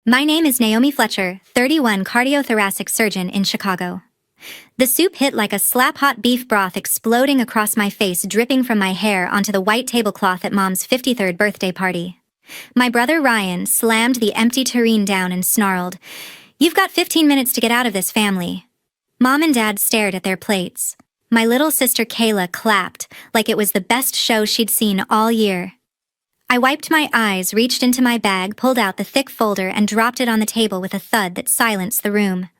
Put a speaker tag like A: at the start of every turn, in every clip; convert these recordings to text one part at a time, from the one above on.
A: My name is Naomi Fletcher, 31, cardiothoracic surgeon in Chicago. The soup hit like a slap-hot beef broth exploding across my face, dripping from my hair onto the white tablecloth at Mom's 53rd birthday party. My brother Ryan slammed the empty tureen down and snarled, "You've got 15 minutes to get out of this, family." Mom and Dad stared at their plates. My little sister Kayla clapped like it was the best show she'd seen all year. I wiped my eyes, reached into my bag, pulled out the thick folder, and dropped it on the table with a thud that silenced the room.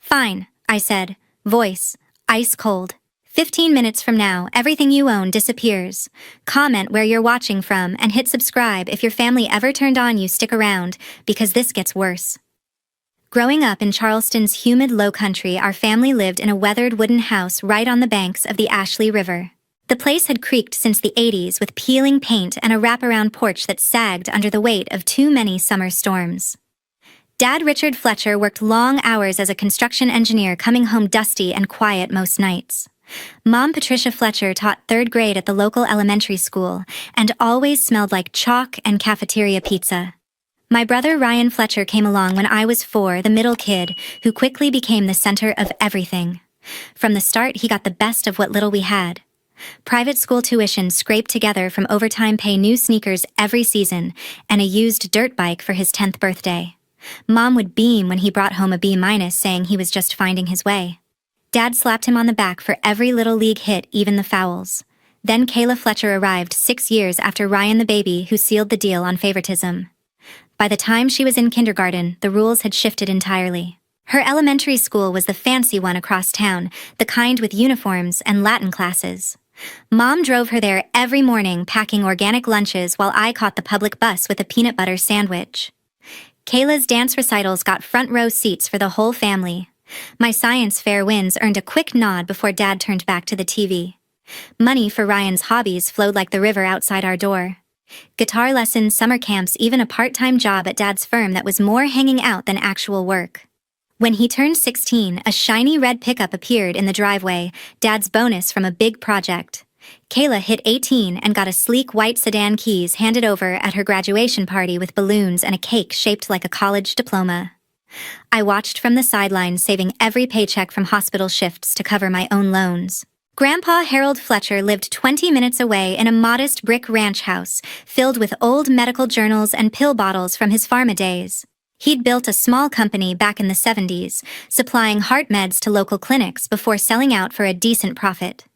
A: "Fine," I said, voice ice cold. 15 minutes from now, everything you own disappears. Comment where you're watching from and hit subscribe if your family ever turned on you. Stick around, because this gets worse. Growing up in Charleston's humid low country, our family lived in a weathered wooden house right on the banks of the Ashley River. The place had creaked since the 80s, with peeling paint and a wraparound porch that sagged under the weight of too many summer storms. Dad Richard Fletcher worked long hours as a construction engineer, coming home dusty and quiet most nights. Mom Patricia Fletcher taught 3rd grade at the local elementary school and always smelled like chalk and cafeteria pizza. My brother Ryan Fletcher came along when I was 4, the middle kid, who quickly became the center of everything. From the start, he got the best of what little we had. Private school tuition scraped together from overtime pay, new sneakers every season, and a used dirt bike for his 10th birthday. Mom would beam when he brought home a B-, saying he was just finding his way. Dad slapped him on the back for every little league hit, even the fouls. Then Kayla Fletcher arrived 6 years after Ryan the baby, who sealed the deal on favoritism. By the time she was in kindergarten, the rules had shifted entirely. Her elementary school was the fancy one across town, the kind with uniforms and Latin classes. Mom drove her there every morning, packing organic lunches, while I caught the public bus with a peanut butter sandwich. Kayla's dance recitals got front row seats for the whole family. My science fair wins earned a quick nod before Dad turned back to the TV. Money for Ryan's hobbies flowed like the river outside our door. Guitar lessons, summer camps, even a part-time job at Dad's firm that was more hanging out than actual work. When he turned 16, a shiny red pickup appeared in the driveway, Dad's bonus from a big project. Kayla hit 18 and got a sleek white sedan, keys handed over at her graduation party with balloons and a cake shaped like a college diploma. I watched from the sidelines, saving every paycheck from hospital shifts to cover my own loans. Grandpa Harold Fletcher lived 20 minutes away in a modest brick ranch house filled with old medical journals and pill bottles from his pharma days. He'd built a small company back in the 70s, supplying heart meds to local clinics before selling out for a decent profit.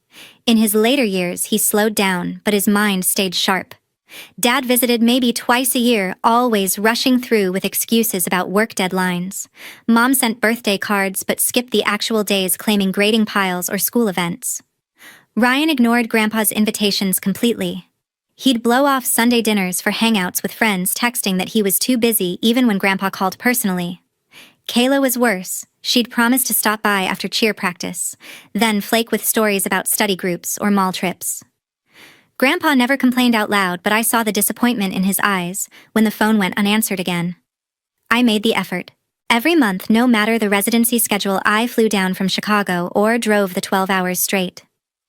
A: In his later years, he slowed down, but his mind stayed sharp. Dad visited maybe twice a year, always rushing through with excuses about work deadlines. Mom sent birthday cards but skipped the actual days, claiming grading piles or school events. Ryan ignored Grandpa's invitations completely. He'd blow off Sunday dinners for hangouts with friends, texting that he was too busy even when Grandpa called personally. Kayla was worse. She'd promise to stop by after cheer practice, then flake with stories about study groups or mall trips. Grandpa never complained out loud, but I saw the disappointment in his eyes when the phone went unanswered again. I made the effort. Every month, no matter the residency schedule, I flew down from Chicago or drove the 12 hours straight.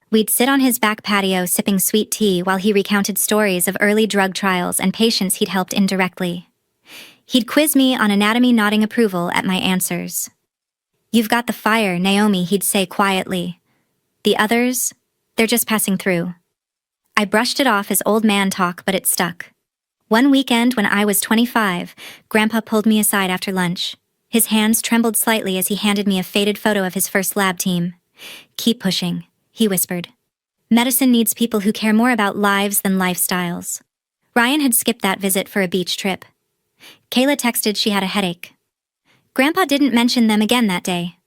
A: We'd sit on his back patio sipping sweet tea while he recounted stories of early drug trials and patients he'd helped indirectly. He'd quiz me on anatomy, nodding approval at my answers. "You've got the fire, Naomi," he'd say quietly. "The others, they're just passing through." I brushed it off as old man talk, but it stuck. One weekend when I was 25, Grandpa pulled me aside after lunch. His hands trembled slightly as he handed me a faded photo of his first lab team. "Keep pushing," he whispered. "Medicine needs people who care more about lives than lifestyles." Ryan had skipped that visit for a beach trip. Kayla texted she had a headache. Grandpa didn't mention them again that day.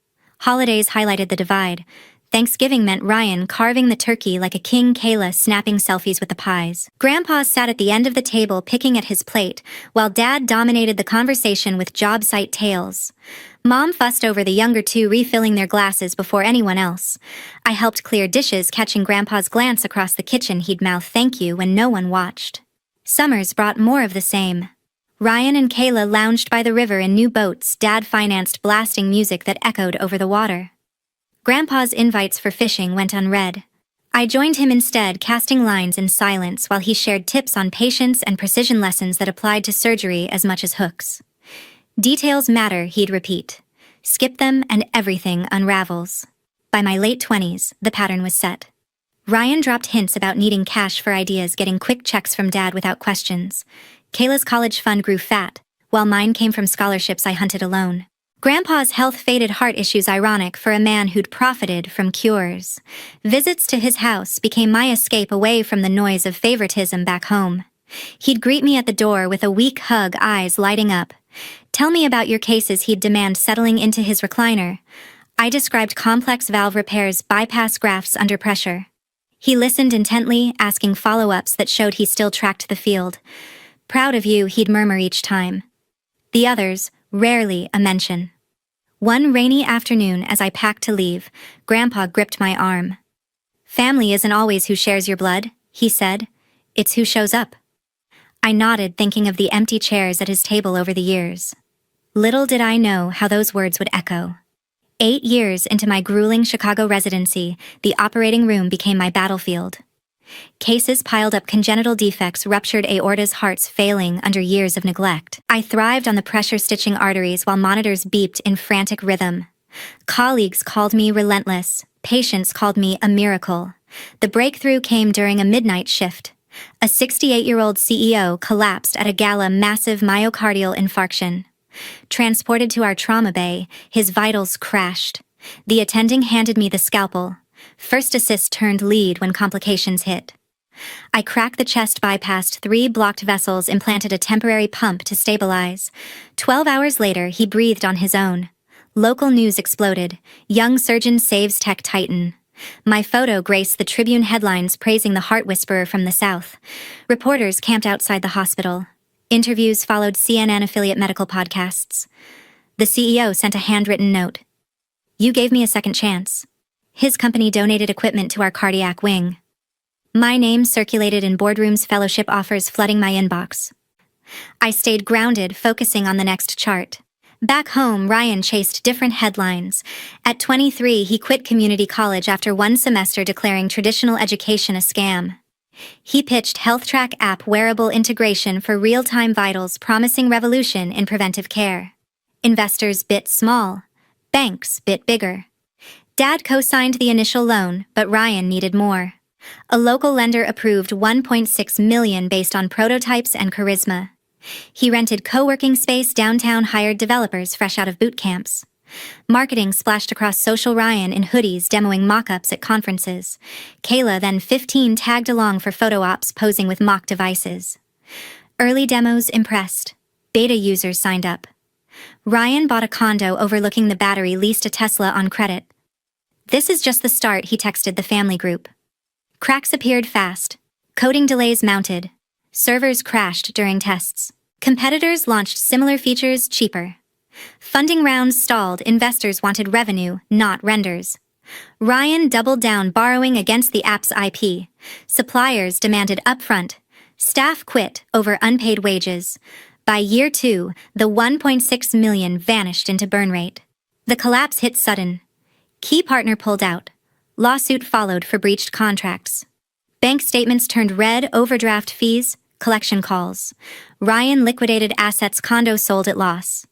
A: Holidays highlighted the divide. Thanksgiving meant Ryan carving the turkey like a king, Kayla snapping selfies with the pies. Grandpa sat at the end of the table picking at his plate, while Dad dominated the conversation with job site tales. Mom fussed over the younger two, refilling their glasses before anyone else. I helped clear dishes, catching Grandpa's glance across the kitchen. He'd mouth thank you when no one watched. Summers brought more of the same. Ryan and Kayla lounged by the river in new boats. Dad financed blasting music that echoed over the water. Grandpa's invites for fishing went unread. I joined him instead, casting lines in silence while he shared tips on patience and precision lessons that applied to surgery as much as hooks. Details matter, he'd repeat. Skip them and everything unravels. By my late 20s, the pattern was set. Ryan dropped hints about needing cash for ideas, getting quick checks from Dad without questions. Kayla's college fund grew fat, while mine came from scholarships I hunted alone. Grandpa's health faded, heart issues ironic for a man who'd profited from cures. Visits to his house became my escape away from the noise of favoritism back home. He'd greet me at the door with a weak hug, eyes lighting up. Tell me about your cases, he'd demand, settling into his recliner. I described complex valve repairs, bypass grafts under pressure. He listened intently, asking follow-ups that showed he still tracked the field. Proud of you, he'd murmur each time. The others, rarely a mention. One rainy afternoon, as I packed to leave, Grandpa gripped my arm. Family isn't always who shares your blood, he said. It's who shows up. I nodded, thinking of the empty chairs at his table over the years. Little did I know how those words would echo. 8 years into my grueling Chicago residency, the operating room became my battlefield. Cases piled up, congenital defects, ruptured aortas, hearts failing under years of neglect. I thrived on the pressure-stitching arteries while monitors beeped in frantic rhythm. Colleagues called me relentless. Patients called me a miracle. The breakthrough came during a midnight shift. A 68-year-old CEO collapsed at a gala, massive myocardial infarction. Transported to our trauma bay, his vitals crashed. The attending handed me the scalpel. First assist turned lead when complications hit. I cracked the chest, bypassed 3 blocked vessels, implanted a temporary pump to stabilize. 12 hours later, he breathed on his own. Local news exploded. Young surgeon saves tech titan. My photo graced the Tribune headlines, praising the heart whisperer from the South. Reporters camped outside the hospital. Interviews followed, CNN affiliate medical podcasts. The CEO sent a handwritten note. You gave me a second chance. His company donated equipment to our cardiac wing. My name circulated in boardrooms, fellowship offers flooding my inbox. I stayed grounded, focusing on the next chart. Back home, Ryan chased different headlines. At 23, he quit community college after 1 semester, declaring traditional education a scam. He pitched HealthTrack app wearable integration for real-time vitals, promising revolution in preventive care. Investors bit small. Banks bit bigger. Dad co-signed the initial loan, but Ryan needed more. A local lender approved $1.6 million based on prototypes and charisma. He rented co-working space downtown, hired developers fresh out of boot camps. Marketing splashed across social, Ryan in hoodies demoing mock-ups at conferences. Kayla, then 15, tagged along for photo ops, posing with mock devices. Early demos impressed. Beta users signed up. Ryan bought a condo overlooking the Battery, leased a Tesla on credit. This is just the start, he texted the family group. Cracks appeared fast. Coding delays mounted. Servers crashed during tests. Competitors launched similar features cheaper. Funding rounds stalled. Investors wanted revenue, not renders. Ryan doubled down, borrowing against the app's IP. Suppliers demanded upfront. Staff quit over unpaid wages. By year 2, the $1.6 million vanished into burn rate. The collapse hit sudden. Key partner pulled out. Lawsuit followed for breached contracts. Bank statements turned red, overdraft fees, collection calls. Ryan liquidated assets, condo sold at loss.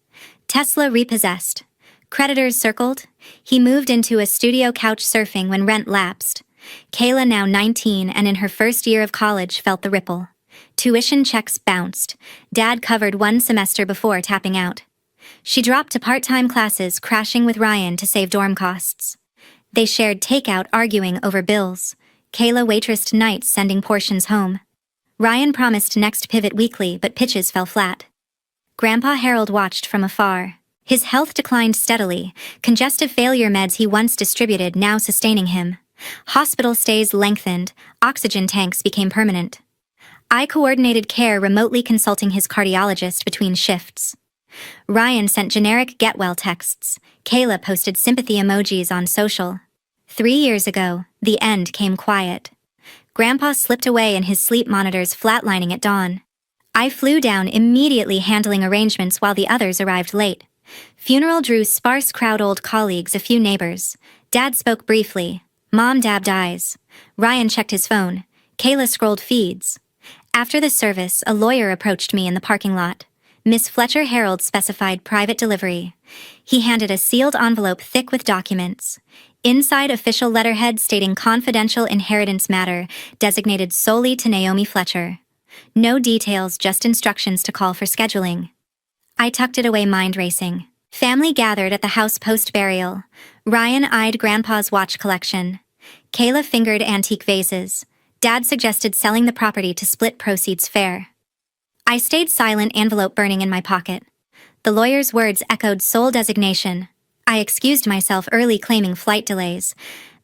A: Tesla repossessed. Creditors circled. He moved into a studio, couch surfing when rent lapsed. Kayla, now 19 and in her first year of college, felt the ripple. Tuition checks bounced. Dad covered 1 semester before tapping out. She dropped to part-time classes, crashing with Ryan to save dorm costs. They shared takeout, arguing over bills. Kayla waitressed nights, sending portions home. Ryan promised next pivot weekly, but pitches fell flat. Grandpa Harold watched from afar. His health declined steadily. Congestive failure meds he once distributed now sustaining him. Hospital stays lengthened. Oxygen tanks became permanent. I coordinated care remotely, consulting his cardiologist between shifts. Ryan sent generic get well texts. Kayla posted sympathy emojis on social. 3 years ago, the end came quiet. Grandpa slipped away in his sleep monitors, flatlining at dawn. I flew down immediately, handling arrangements while the others arrived late. Funeral drew sparse crowd, old colleagues, a few neighbors. Dad spoke briefly. Mom dabbed eyes. Ryan checked his phone. Kayla scrolled feeds. After the service, a lawyer approached me in the parking lot. Miss Fletcher Harold specified private delivery. He handed a sealed envelope thick with documents. Inside official letterhead stating confidential inheritance matter, designated solely to Naomi Fletcher. No details, just instructions to call for scheduling. I tucked it away, mind racing. Family gathered at the house post-burial. Ryan eyed Grandpa's watch collection. Kayla fingered antique vases. Dad suggested selling the property to split proceeds fair. I stayed silent, envelope burning in my pocket. The lawyer's words echoed sole designation. I excused myself early, claiming flight delays.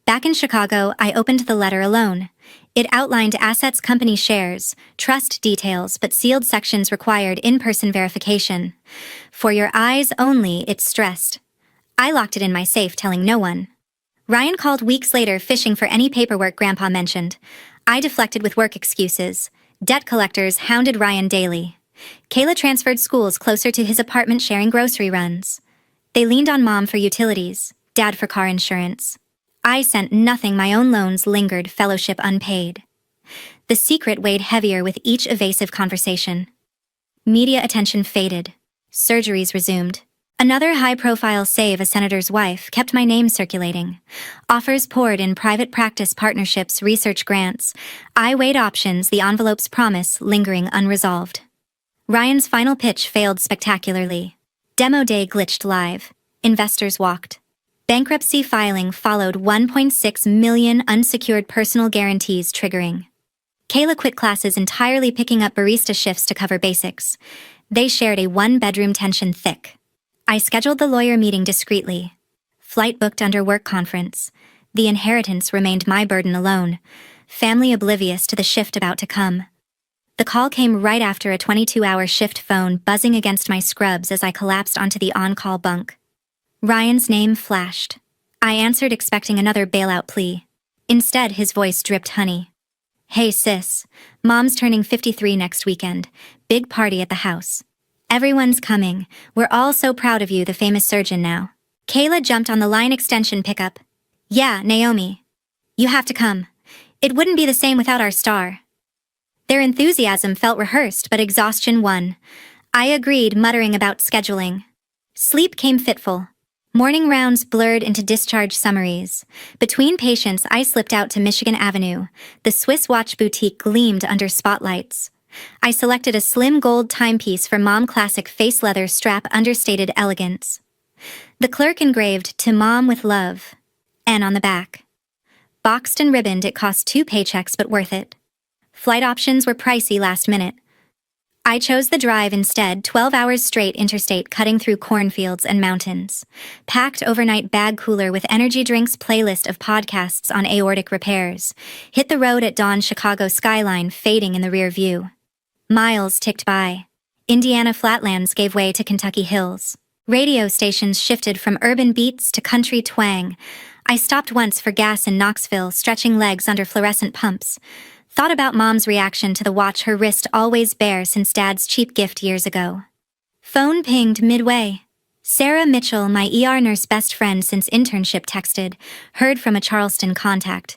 A: Back in Chicago, I opened the letter alone. It outlined assets, company shares, trust details, but sealed sections required in-person verification. For your eyes only, it stressed. I locked it in my safe, telling no one. Ryan called weeks later, fishing for any paperwork Grandpa mentioned. I deflected with work excuses. Debt collectors hounded Ryan daily. Kayla transferred schools closer to his apartment, sharing grocery runs. They leaned on Mom for utilities, Dad for car insurance. I sent nothing, my own loans lingered, fellowship unpaid. The secret weighed heavier with each evasive conversation. Media attention faded. Surgeries resumed. Another high-profile save, a senator's wife, kept my name circulating. Offers poured in, private practice partnerships, research grants. I weighed options, the envelope's promise lingering unresolved. Ryan's final pitch failed spectacularly. Demo day glitched live. Investors walked. Bankruptcy filing followed, 1.6 million unsecured personal guarantees triggering. Kayla quit classes entirely, picking up barista shifts to cover basics. They shared a one-bedroom, tension thick. I scheduled the lawyer meeting discreetly. Flight booked under work conference. The inheritance remained my burden alone. Family oblivious to the shift about to come. The call came right after a 22-hour shift, phone buzzing against my scrubs as I collapsed onto the on-call bunk. Ryan's name flashed. I answered, expecting another bailout plea. Instead, his voice dripped honey. Hey sis, Mom's turning 53 next weekend. Big party at the house. Everyone's coming. We're all so proud of you, the famous surgeon now. Kayla jumped on the line extension pickup. Yeah, Naomi. You have to come. It wouldn't be the same without our star. Their enthusiasm felt rehearsed, but exhaustion won. I agreed, muttering about scheduling. Sleep came fitful. Morning rounds blurred into discharge summaries. Between patients, I slipped out to Michigan Avenue. The Swiss watch boutique gleamed under spotlights. I selected a slim gold timepiece for Mom, classic face leather strap, understated elegance. The clerk engraved, "To Mom with love," N on the back. Boxed and ribboned, it cost 2 paychecks, but worth it. Flight options were pricey last minute. I chose the drive instead, 12 hours straight interstate, cutting through cornfields and mountains. Packed overnight bag cooler with energy drinks, playlist of podcasts on aortic repairs. Hit the road at dawn, Chicago skyline fading in the rear view. Miles ticked by. Indiana flatlands gave way to Kentucky hills. Radio stations shifted from urban beats to country twang. I stopped once for gas in Knoxville, stretching legs under fluorescent pumps. Thought about Mom's reaction to the watch, her wrist always bare since Dad's cheap gift years ago. Phone pinged midway. Sarah Mitchell, my ER nurse best friend since internship, texted. Heard from a Charleston contact.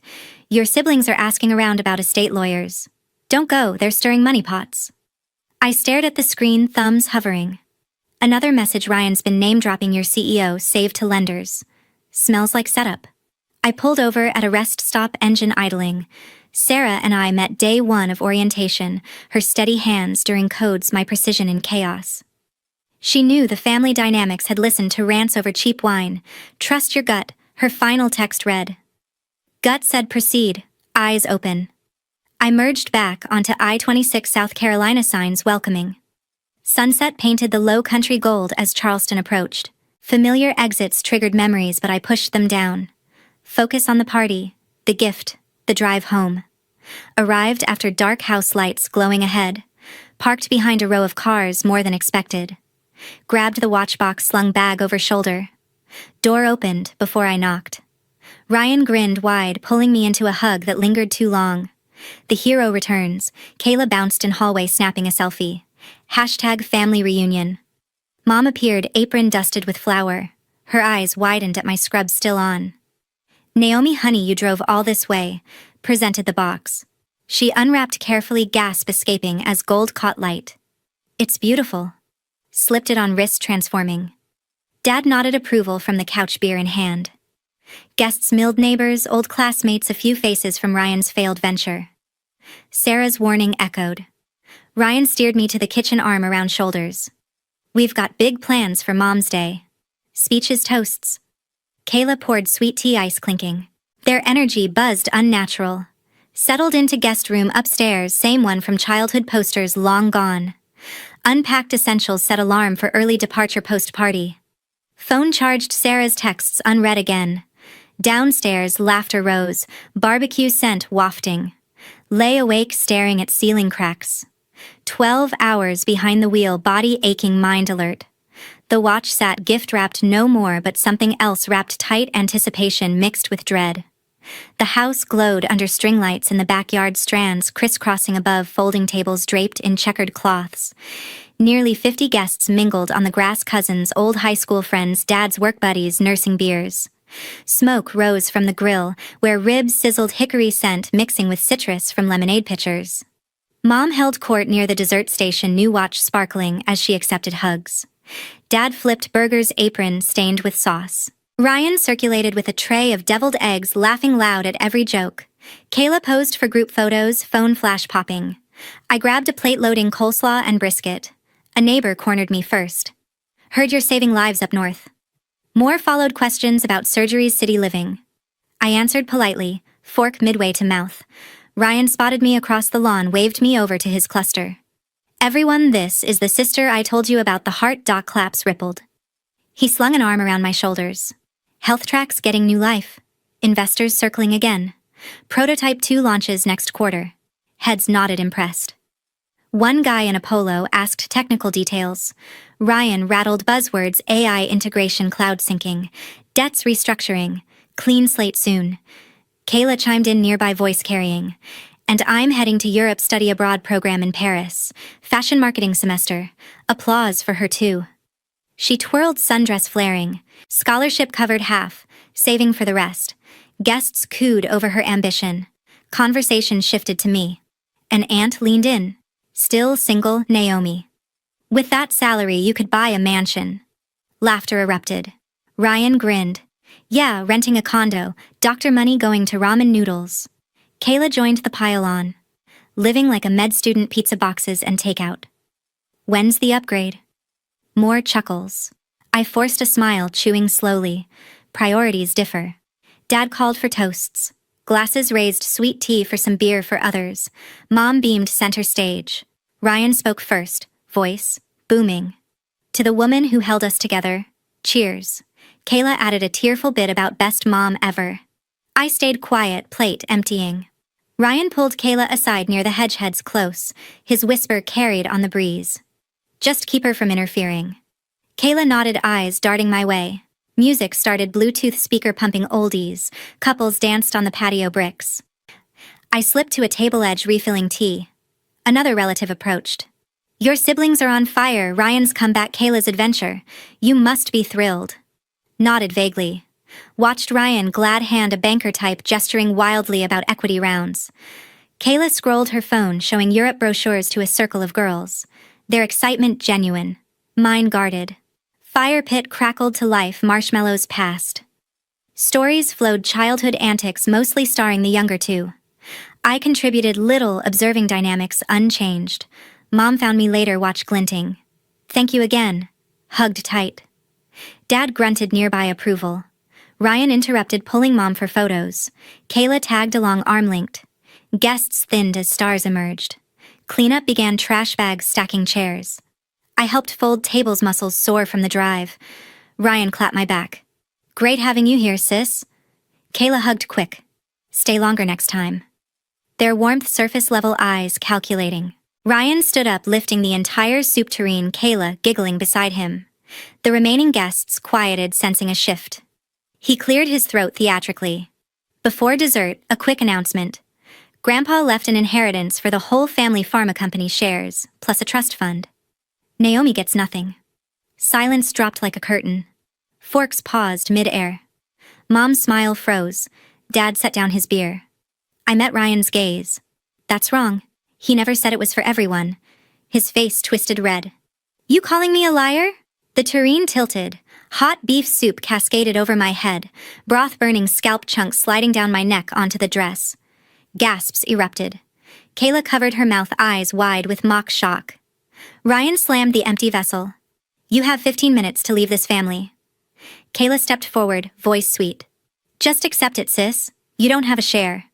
A: Your siblings are asking around about estate lawyers. Don't go, they're stirring money pots. I stared at the screen, thumbs hovering. Another message, Ryan's been name-dropping your CEO, saved to lenders. Smells like setup. I pulled over at a rest stop, engine idling. Sarah and I met day one of orientation, her steady hands during codes, my precision in chaos. She knew the family dynamics, had listened to rants over cheap wine. Trust your gut, her final text read. Gut said proceed, eyes open. I merged back onto I-26 South Carolina, signs welcoming. Sunset painted the low country gold as Charleston approached. Familiar exits triggered memories, but I pushed them down. Focus on the party, the gift, the drive home. Arrived after dark, house lights glowing ahead. Parked behind a row of cars, more than expected. Grabbed the watch box, slung bag over shoulder. Door opened before I knocked. Ryan grinned wide, pulling me into a hug that lingered too long. The hero returns. Kayla bounced in hallway, snapping a selfie. #family reunion. Mom appeared, apron dusted with flour. Her eyes widened at my scrub still on. Naomi, honey, you drove all this way, presented the box. She unwrapped carefully, gasp escaping as gold caught light. It's beautiful. slipped it on wrist transforming. Dad nodded approval from the couch, beer in hand. Guests milled, neighbors, old classmates, a few faces from Ryan's failed venture. Sarah's warning echoed. Ryan steered me to the kitchen, arm around shoulders. We've got big plans for Mom's Day. Speeches, toasts. Kayla poured sweet tea, ice clinking. Their energy buzzed unnatural. Settled into guest room upstairs, same one from childhood, posters long gone. Unpacked essentials, set alarm for early departure post-party. Phone charged, Sarah's texts unread again. Downstairs, laughter rose, barbecue scent wafting. Lay awake staring at ceiling cracks. 12 hours behind the wheel, body aching, mind alert. The watch sat gift-wrapped, no more but something else wrapped tight, anticipation mixed with dread. The house glowed under string lights in the backyard, strands crisscrossing above folding tables draped in checkered cloths. Nearly 50 guests mingled on the grass, cousins, old high school friends, Dad's work buddies nursing beers. Smoke rose from the grill, where ribs sizzled, hickory scent mixing with citrus from lemonade pitchers. Mom held court near the dessert station, new watch sparkling as she accepted hugs. Dad flipped burgers, apron stained with sauce. Ryan circulated with a tray of deviled eggs, laughing loud at every joke. Kayla posed for group photos, phone flash popping. I grabbed a plate loading coleslaw and brisket. A neighbor cornered me first. Heard you're saving lives up north. More followed, questions about surgeries, city living. I answered politely, fork midway to mouth. Ryan spotted me across the lawn, waved me over to his cluster. Everyone, this is the sister I told you about. The heart dot claps rippled. He slung an arm around my shoulders. Health tracks getting new life. Investors circling again. Prototype 2 launches next quarter. Heads nodded, impressed. One guy in a polo asked technical details. Ryan rattled buzzwords: AI integration, cloud syncing, debts restructuring, clean slate soon. Kayla chimed in, nearby voice carrying. And I'm heading to Europe, study abroad program in Paris. Fashion marketing semester. Applause for her too. She twirled, sundress flaring. Scholarship covered half, saving for the rest. Guests cooed over her ambition. Conversation shifted to me. An aunt leaned in. Still single, Naomi. With that salary you could buy a mansion. Laughter erupted. Ryan grinned. Yeah, renting a condo, doctor money going to ramen noodles. Kayla joined the pile-on. Living like a med student, pizza boxes and takeout. When's the upgrade? More chuckles. I forced a smile, chewing slowly. Priorities differ. Dad called for toasts. Glasses raised, sweet tea for some, beer for others. Mom beamed center stage. Ryan spoke first, voice booming. To the woman who held us together, cheers. Kayla added a tearful bit about best mom ever. I stayed quiet, plate emptying. Ryan pulled Kayla aside near the hedgeheads, close. His whisper carried on the breeze. Just keep her from interfering. Kayla nodded, eyes darting my way. Music started, Bluetooth speaker pumping oldies. Couples danced on the patio bricks. I slipped to a table edge, refilling tea. Another relative approached. Your siblings are on fire, Ryan's comeback, Kayla's adventure. You must be thrilled. Nodded vaguely. Watched Ryan, glad hand, a banker type, gesturing wildly about equity rounds. Kayla scrolled her phone, showing Europe brochures to a circle of girls. Their excitement genuine. Mine guarded. Fire pit crackled to life, marshmallows passed. Stories flowed, childhood antics mostly starring the younger two. I contributed little, observing dynamics unchanged. Mom found me later, watch glinting. Thank you again. Hugged tight. Dad grunted nearby approval. Ryan interrupted, pulling Mom for photos. Kayla tagged along, arm-linked. Guests thinned as stars emerged. Cleanup began, trash bags stacking chairs. I helped fold tables, muscles sore from the drive. Ryan clapped my back. Great having you here, sis. Kayla hugged quick. Stay longer next time. Their warmth, surface-level eyes calculating. Ryan stood up, lifting the entire soup tureen, Kayla giggling beside him. The remaining guests quieted, sensing a shift. He cleared his throat theatrically. Before dessert, a quick announcement. Grandpa left an inheritance for the whole family, pharma company shares, plus a trust fund. Naomi gets nothing. Silence dropped like a curtain. Forks paused mid-air. Mom's smile froze. Dad set down his beer. I met Ryan's gaze. That's wrong. He never said it was for everyone. His face twisted red. You calling me a liar? The tureen tilted. Hot beef soup cascaded over my head, broth-burning scalp chunks sliding down my neck onto the dress. Gasps erupted. Kayla covered her mouth, eyes wide with mock shock. Ryan slammed the empty vessel. You have 15 minutes to leave this family. Kayla stepped forward, voice sweet. Just accept it, sis. You don't have a share.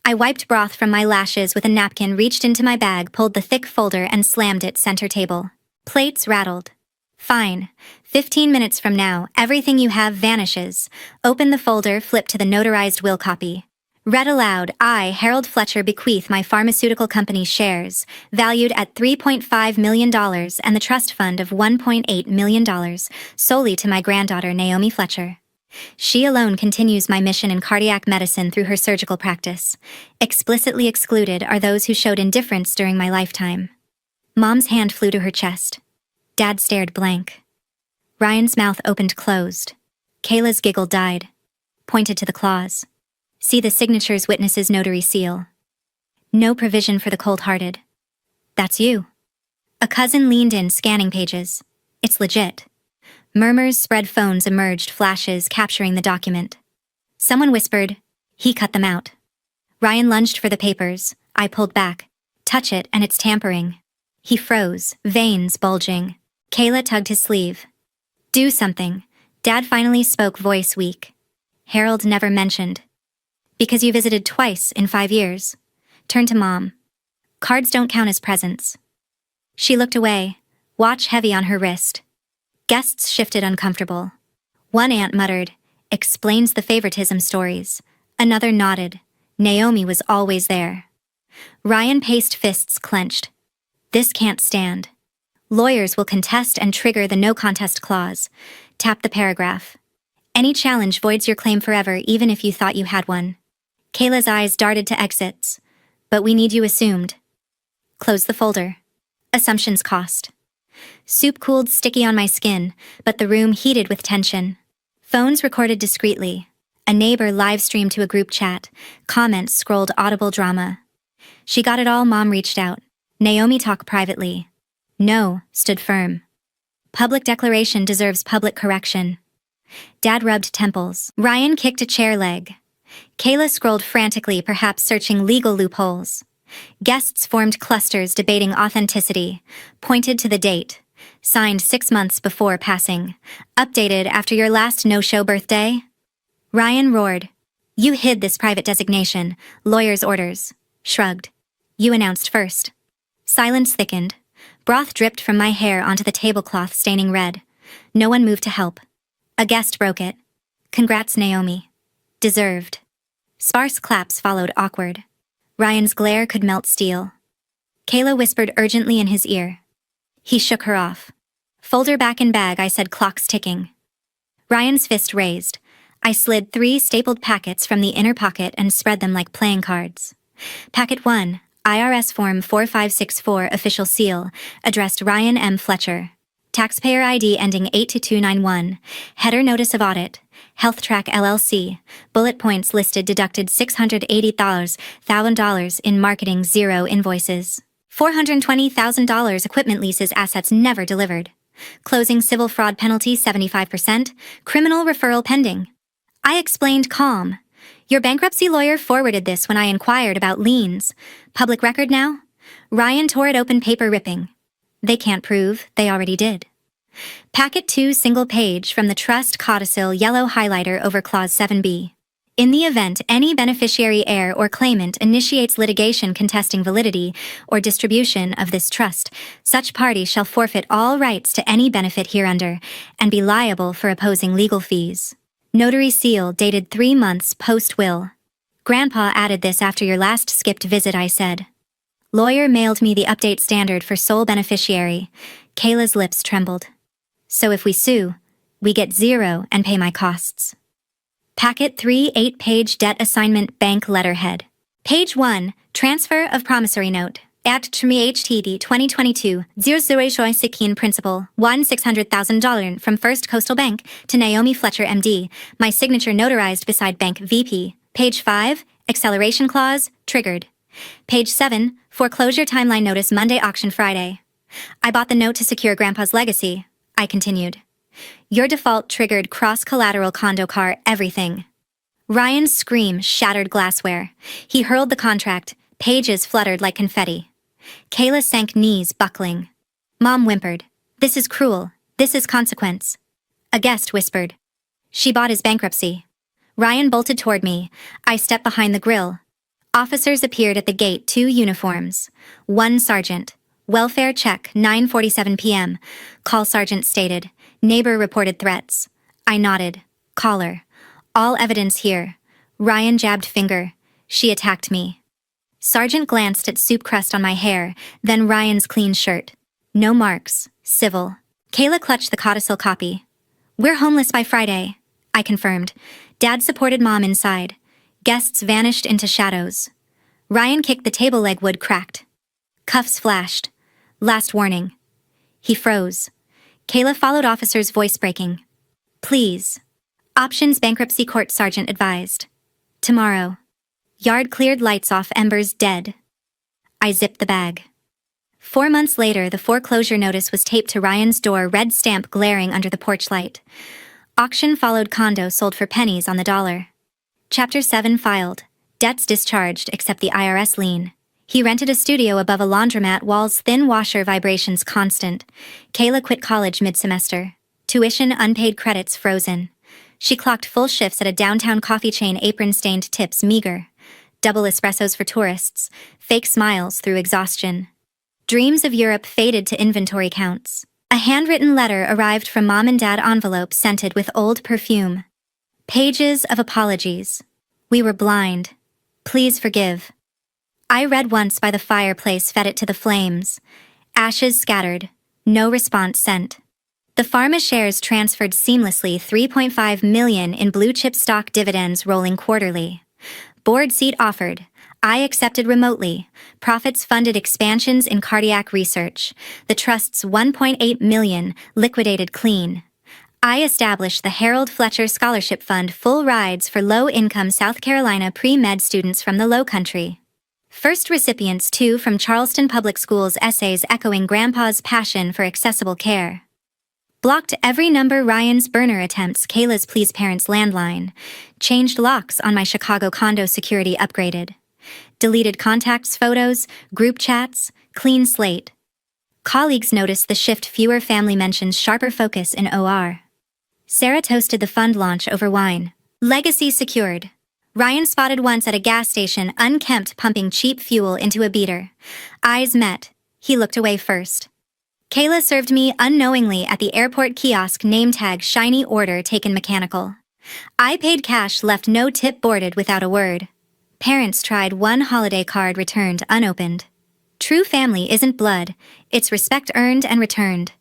A: I wiped broth from my lashes with a napkin, reached into my bag, pulled the thick folder, and slammed it center table. Plates rattled. Fine. 15 minutes from now, everything you have vanishes. Open the folder, flip to the notarized will copy. Read aloud, I, Harold Fletcher, bequeath my pharmaceutical company shares, valued at $3.5 million and the trust fund of $1.8 million, solely to my granddaughter Naomi Fletcher. She alone continues my mission in cardiac medicine through her surgical practice. Explicitly excluded are those who showed indifference during my lifetime. Mom's hand flew to her chest. Dad stared blank. Ryan's mouth opened closed. Kayla's giggle died. Pointed to the clause. See the signature's witness's notary seal. No provision for the cold-hearted. That's you. A cousin leaned in, scanning pages. It's legit. Murmurs spread, phones emerged, flashes capturing the document. Someone whispered, he cut them out. Ryan lunged for the papers. I pulled back. Touch it and it's tampering. He froze, veins bulging. Kayla tugged his sleeve. Do something. Dad finally spoke, voice weak. Harold never mentioned. Because you visited twice in 5 years. Turn to Mom. Cards don't count as presents. She looked away, watch heavy on her wrist. Guests shifted, uncomfortable. One aunt muttered, explains the favoritism stories. Another nodded. Naomi was always there. Ryan paced, fists clenched. This can't stand. Lawyers will contest and trigger the no contest clause. Tap the paragraph. Any challenge voids your claim forever, even if you thought you had one. Kayla's eyes darted to exits. But we need you assumed. Close the folder. Assumptions cost. Soup cooled, sticky on my skin, but the room heated with tension. Phones recorded discreetly. A neighbor live-streamed to a group chat. Comments scrolled, audible drama. She got it all. Mom reached out. Naomi talk privately. No, stood firm. Public declaration deserves public correction. Dad rubbed temples. Ryan kicked a chair leg. Kayla scrolled frantically, perhaps searching legal loopholes. Guests formed clusters, debating authenticity. Pointed to the date. Signed 6 months before passing. Updated after your last no-show birthday. Ryan roared. You hid this private designation. Lawyer's orders. Shrugged. You announced first. Silence thickened. Broth dripped from my hair onto the tablecloth, staining red. No one moved to help. A guest broke it. Congrats, Naomi. Deserved. Sparse claps followed, awkward. Ryan's glare could melt steel. Kayla whispered urgently in his ear. He shook her off. Folder back in bag, I said, clocks ticking. Ryan's fist raised. I slid 3 stapled packets from the inner pocket and spread them like playing cards. Packet 1, IRS Form 4564, official seal, addressed Ryan M. Fletcher. Taxpayer ID ending 82291. Header notice of audit. Health Track LLC. Bullet points listed, deducted $680,000 in marketing, 0 invoices. $420,000 equipment leases, assets never delivered. Closing civil fraud penalty 75%. Criminal referral pending. I explained, calm. Your bankruptcy lawyer forwarded this when I inquired about liens. Public record now? Ryan tore it open, paper ripping. They can't prove, they already did. Packet 2, single page from the trust codicil, yellow highlighter over clause 7b. In the event any beneficiary, heir, or claimant initiates litigation contesting validity or distribution of this trust, such party shall forfeit all rights to any benefit hereunder and be liable for opposing legal fees. Notary seal, dated 3 months post-will. Grandpa added this after your last skipped visit, I said. Lawyer mailed me the update standard for sole beneficiary. Kayla's lips trembled. So if we sue, we get 0 and pay my costs. Packet 3, 8-page debt assignment, bank letterhead. Page 1, transfer of promissory note. Act to me HTD 2022 0016 principal $1,600,000 from First Coastal Bank to Naomi Fletcher MD. My signature notarized beside bank VP. Page 5, acceleration clause, triggered. Page 7, foreclosure timeline notice, Monday, auction Friday. I bought the note to secure Grandpa's legacy, I continued. Your default triggered cross-collateral condo car everything. Ryan's scream shattered glassware. He hurled the contract. Pages fluttered like confetti. Kayla sank, knees buckling. Mom whimpered. This is cruel. This is consequence. A guest whispered. She bought his bankruptcy. Ryan bolted toward me. I stepped behind the grill. Officers appeared at the gate, 2 uniforms. One sergeant. Welfare check, 9:47 p.m. Call sergeant stated. Neighbor reported threats. I nodded. Caller. All evidence here. Ryan jabbed finger. She attacked me. Sergeant glanced at soup crust on my hair, then Ryan's clean shirt. No marks. Civil. Kayla clutched the codicil copy. We're homeless by Friday, I confirmed. Dad supported Mom inside. Guests vanished into shadows. Ryan kicked the table leg, wood cracked. Cuffs flashed. Last warning. He froze. Kayla followed, officer's voice breaking. Please. Options, bankruptcy court, sergeant advised. Tomorrow. Yard cleared, lights off, embers dead. I zipped the bag. 4 months later, the foreclosure notice was taped to Ryan's door, red stamp glaring under the porch light. Auction followed, condo sold for pennies on the dollar. Chapter 7 filed. Debts discharged except the IRS lien. He rented a studio above a laundromat, walls thin, washer vibrations constant. Kayla quit college mid-semester. Tuition, unpaid credits frozen. She clocked full shifts at a downtown coffee chain, apron-stained, tips meager. Double espressos for tourists. Fake smiles through exhaustion. Dreams of Europe faded to inventory counts. A handwritten letter arrived from Mom and Dad, envelope scented with old perfume. Pages of apologies. We were blind. Please forgive. I read once by the fireplace, fed it to the flames. Ashes scattered. No response sent. The pharma shares transferred seamlessly, 3.5 million in blue-chip stock, dividends rolling quarterly. Board seat offered. I accepted remotely. Profits funded expansions in cardiac research. The trust's 1.8 million liquidated clean. I established the Harold Fletcher Scholarship Fund, full rides for low-income South Carolina pre-med students from the Low Country. First recipients, 2 from Charleston Public Schools, essays echoing Grandpa's passion for accessible care. Blocked every number, Ryan's burner attempts, Kayla's please parents landline. Changed locks on my Chicago condo, security upgraded. Deleted contacts, photos, group chats, clean slate. Colleagues noticed the shift, fewer family mentions, sharper focus in OR. Sarah toasted the fund launch over wine. Legacy secured. Ryan spotted once at a gas station, unkempt, pumping cheap fuel into a beater. Eyes met. He looked away first. Kayla served me unknowingly at the airport kiosk, name tag, shiny, order taken mechanical. I paid cash, left no tip, boarded without a word. Parents tried, one holiday card returned unopened. True family isn't blood, it's respect earned and returned.